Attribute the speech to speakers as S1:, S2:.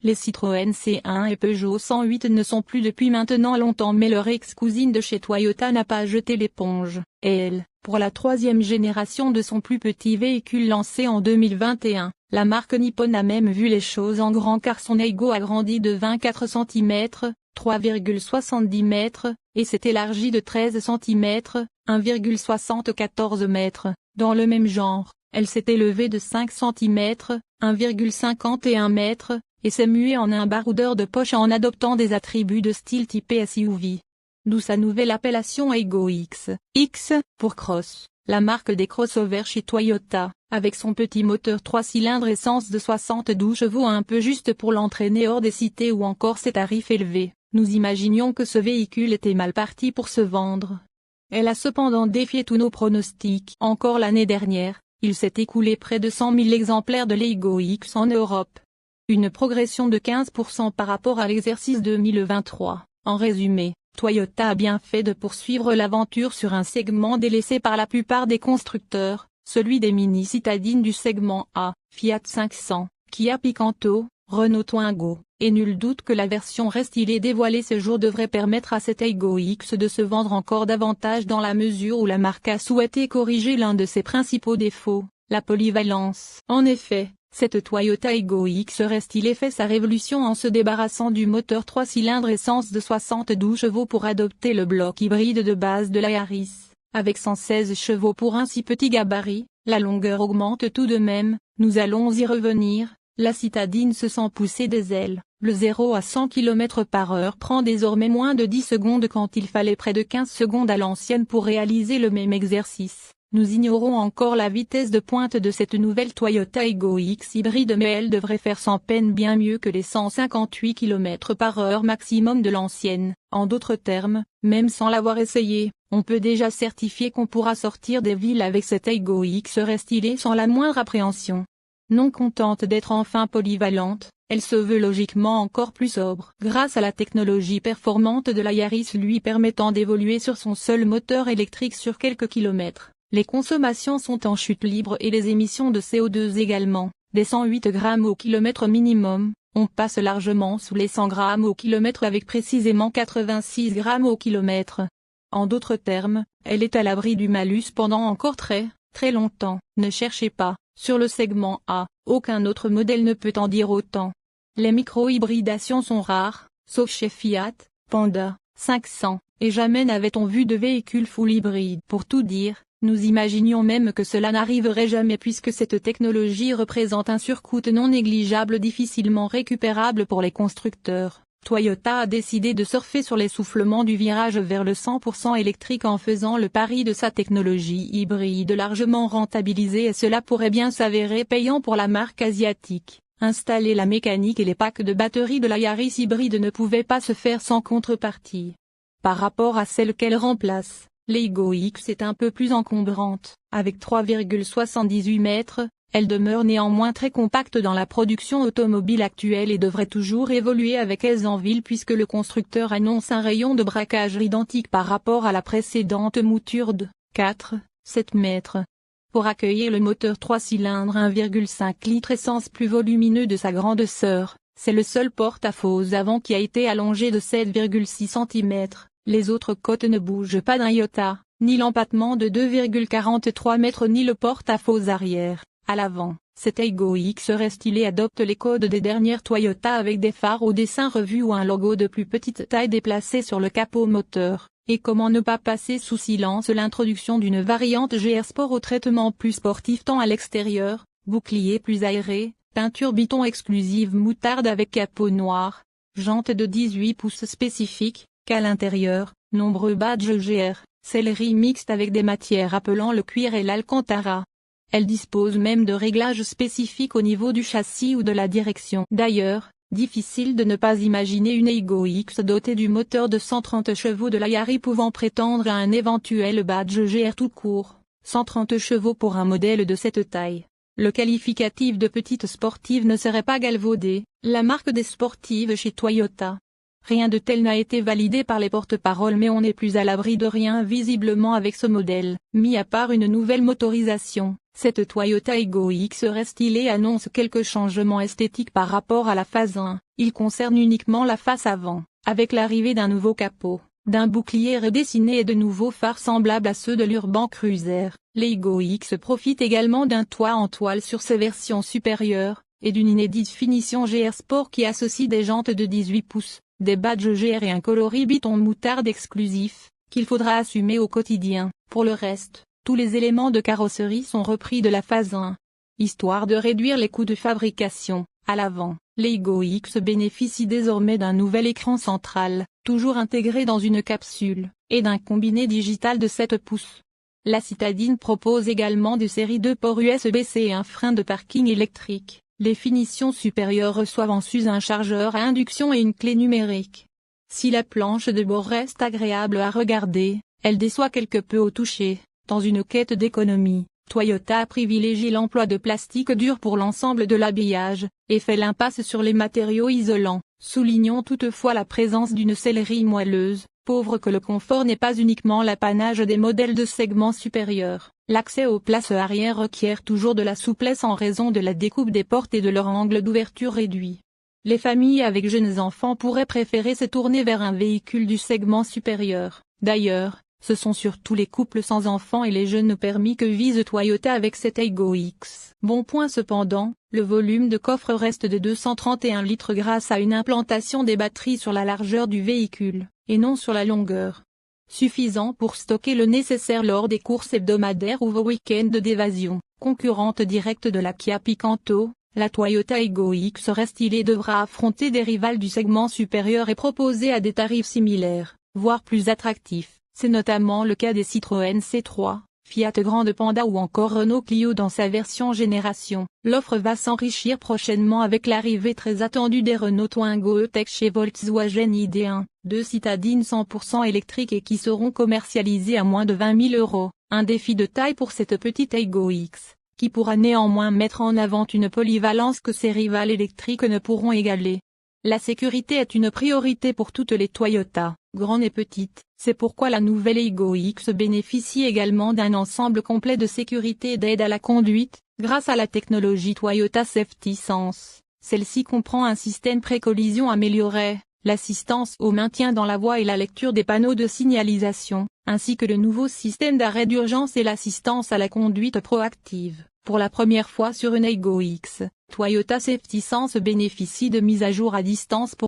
S1: Les Citroën C1 et Peugeot 108 ne sont plus depuis maintenant longtemps, mais leur ex-cousine de chez Toyota n'a pas jeté l'éponge, et elle, pour la troisième génération de son plus petit véhicule lancé en 2021, la marque Nippon a même vu les choses en grand car son Aygo a grandi de 24 cm, 3,70 mètres, et s'est élargi de 13 cm, 1,74 mètres. Dans le même genre, elle s'est élevée de 5 cm, 1,51 mètres, et s'est muée en un baroudeur de poche en adoptant des attributs de style typé SUV. D'où sa nouvelle appellation Aygo X. X, pour Cross, la marque des crossovers chez Toyota, avec son petit moteur 3 cylindres essence de 72 chevaux un peu juste pour l'entraîner hors des cités ou encore ses tarifs élevés. Nous imaginions que ce véhicule était mal parti pour se vendre. Elle a cependant défié tous nos pronostics. Encore l'année dernière, il s'est écoulé près de 100 000 exemplaires de l'Aygo X en Europe. Une progression de 15% par rapport à l'exercice 2023. En résumé, Toyota a bien fait de poursuivre l'aventure sur un segment délaissé par la plupart des constructeurs, celui des mini citadines du segment A, Fiat 500, Kia Picanto, Renault Twingo, et nul doute que la version restylée dévoilée ce jour devrait permettre à cette Aygo X de se vendre encore davantage dans la mesure où la marque a souhaité corriger l'un de ses principaux défauts, la polyvalence. En effet, cette Toyota Aygo X restylée fait sa révolution en se débarrassant du moteur 3 cylindres essence de 72 chevaux pour adopter le bloc hybride de base de la Yaris. Avec 116 chevaux pour un si petit gabarit, la longueur augmente tout de même, nous allons y revenir. La citadine se sent pousser des ailes. Le 0 à 100 km/h prend désormais moins de 10 secondes quand il fallait près de 15 secondes à l'ancienne pour réaliser le même exercice. Nous ignorons encore la vitesse de pointe de cette nouvelle Toyota Aygo X hybride, mais elle devrait faire sans peine bien mieux que les 158 km/h maximum de l'ancienne. En d'autres termes, même sans l'avoir essayé, on peut déjà certifier qu'on pourra sortir des villes avec cette Aygo X restylée sans la moindre appréhension. Non contente d'être enfin polyvalente, elle se veut logiquement encore plus sobre. Grâce à la technologie performante de la Yaris lui permettant d'évoluer sur son seul moteur électrique sur quelques kilomètres, les consommations sont en chute libre et les émissions de CO2 également, des 108 grammes au kilomètre minimum, on passe largement sous les 100 grammes au kilomètre avec précisément 86 grammes au kilomètre. En d'autres termes, elle est à l'abri du malus pendant encore très longtemps. Ne cherchez pas. Sur le segment A, aucun autre modèle ne peut en dire autant. Les micro-hybridations sont rares, sauf chez Fiat, Panda, 500, et jamais n'avait-on vu de véhicule full hybride. Pour tout dire, nous imaginions même que cela n'arriverait jamais puisque cette technologie représente un surcoût non négligeable difficilement récupérable pour les constructeurs. Toyota a décidé de surfer sur l'essoufflement du virage vers le 100% électrique en faisant le pari de sa technologie hybride largement rentabilisée et cela pourrait bien s'avérer payant pour la marque asiatique. Installer la mécanique et les packs de batterie de la Yaris hybride ne pouvaient pas se faire sans contrepartie. Par rapport à celle qu'elle remplace, l'Aygo X est un peu plus encombrante. Avec 3,78 mètres, elle demeure néanmoins très compacte dans la production automobile actuelle et devrait toujours évoluer avec aise en ville puisque le constructeur annonce un rayon de braquage identique par rapport à la précédente mouture de 4,7 mètres. Pour accueillir le moteur 3 cylindres 1,5 litres essence plus volumineux de sa grande sœur, c'est le seul porte-à-faux avant qui a été allongé de 7,6 cm. Les autres côtes ne bougent pas d'un iota, ni l'empattement de 2,43 mètres ni le porte-à-faux arrière. À l'avant, cette Aygo X restylée adopte les codes des dernières Toyota avec des phares au dessin revu ou un logo de plus petite taille déplacé sur le capot moteur. Et comment ne pas passer sous silence l'introduction d'une variante GR Sport au traitement plus sportif tant à l'extérieur, bouclier plus aéré, peinture biton exclusive moutarde avec capot noir, jantes de 18 pouces spécifiques, qu'à l'intérieur, nombreux badges GR, sellerie mixte avec des matières appelant le cuir et l'alcantara. Elle dispose même de réglages spécifiques au niveau du châssis ou de la direction. D'ailleurs, difficile de ne pas imaginer une Aygo X dotée du moteur de 130 chevaux de la Yaris pouvant prétendre à un éventuel badge GR tout court. 130 chevaux pour un modèle de cette taille. Le qualificatif de petite sportive ne serait pas galvaudé, la marque des sportives chez Toyota. Rien de tel n'a été validé par les porte-paroles mais on n'est plus à l'abri de rien visiblement avec ce modèle, mis à part une nouvelle motorisation. Cette Toyota Aygo X restylée annonce quelques changements esthétiques par rapport à la phase 1. Il concerne uniquement la face avant, avec l'arrivée d'un nouveau capot, d'un bouclier redessiné et de nouveaux phares semblables à ceux de l'Urban Cruiser. L'Aygo X profite également d'un toit en toile sur ses versions supérieures, et d'une inédite finition GR Sport qui associe des jantes de 18 pouces, des badges GR et un coloris biton moutarde exclusif, qu'il faudra assumer au quotidien. Pour le reste, tous les éléments de carrosserie sont repris de la phase 1. Histoire de réduire les coûts de fabrication, à l'avant, l'Aygo X bénéficie désormais d'un nouvel écran central, toujours intégré dans une capsule, et d'un combiné digital de 7 pouces. La citadine propose également de série 2 ports USB-C et un frein de parking électrique. Les finitions supérieures reçoivent en sus un chargeur à induction et une clé numérique. Si la planche de bord reste agréable à regarder, elle déçoit quelque peu au toucher. Dans une quête d'économie, Toyota privilégie l'emploi de plastique dur pour l'ensemble de l'habillage, et fait l'impasse sur les matériaux isolants. Soulignons toutefois la présence d'une sellerie moelleuse, pauvre que le confort n'est pas uniquement l'apanage des modèles de segment supérieur. L'accès aux places arrière requiert toujours de la souplesse en raison de la découpe des portes et de leur angle d'ouverture réduit. Les familles avec jeunes enfants pourraient préférer se tourner vers un véhicule du segment supérieur. D'ailleurs, ce sont surtout les couples sans enfants et les jeunes permis que vise Toyota avec cette Aygo X. Bon point cependant, le volume de coffre reste de 231 litres grâce à une implantation des batteries sur la largeur du véhicule, et non sur la longueur. Suffisant pour stocker le nécessaire lors des courses hebdomadaires ou vos week-ends d'évasion. Concurrente directe de la Kia Picanto, la Toyota Aygo X restylée devra affronter des rivales du segment supérieur et proposer à des tarifs similaires, voire plus attractifs. C'est notamment le cas des Citroën C3, Fiat Grande Panda ou encore Renault Clio dans sa version génération. L'offre va s'enrichir prochainement avec l'arrivée très attendue des Renault Twingo E-Tech chez Volkswagen ID.1, deux citadines 100% électriques et qui seront commercialisées à moins de 20 000 €. Un défi de taille pour cette petite Aygo X, qui pourra néanmoins mettre en avant une polyvalence que ses rivales électriques ne pourront égaler. La sécurité est une priorité pour toutes les Toyota, grandes et petites. C'est pourquoi la nouvelle Aygo X bénéficie également d'un ensemble complet de sécurité et d'aide à la conduite, grâce à la technologie Toyota Safety Sense. Celle-ci comprend un système pré-collision amélioré, l'assistance au maintien dans la voie et la lecture des panneaux de signalisation, ainsi que le nouveau système d'arrêt d'urgence et l'assistance à la conduite proactive. Pour la première fois sur une Aygo X, Toyota Safety Sense bénéficie de mises à jour à distance pour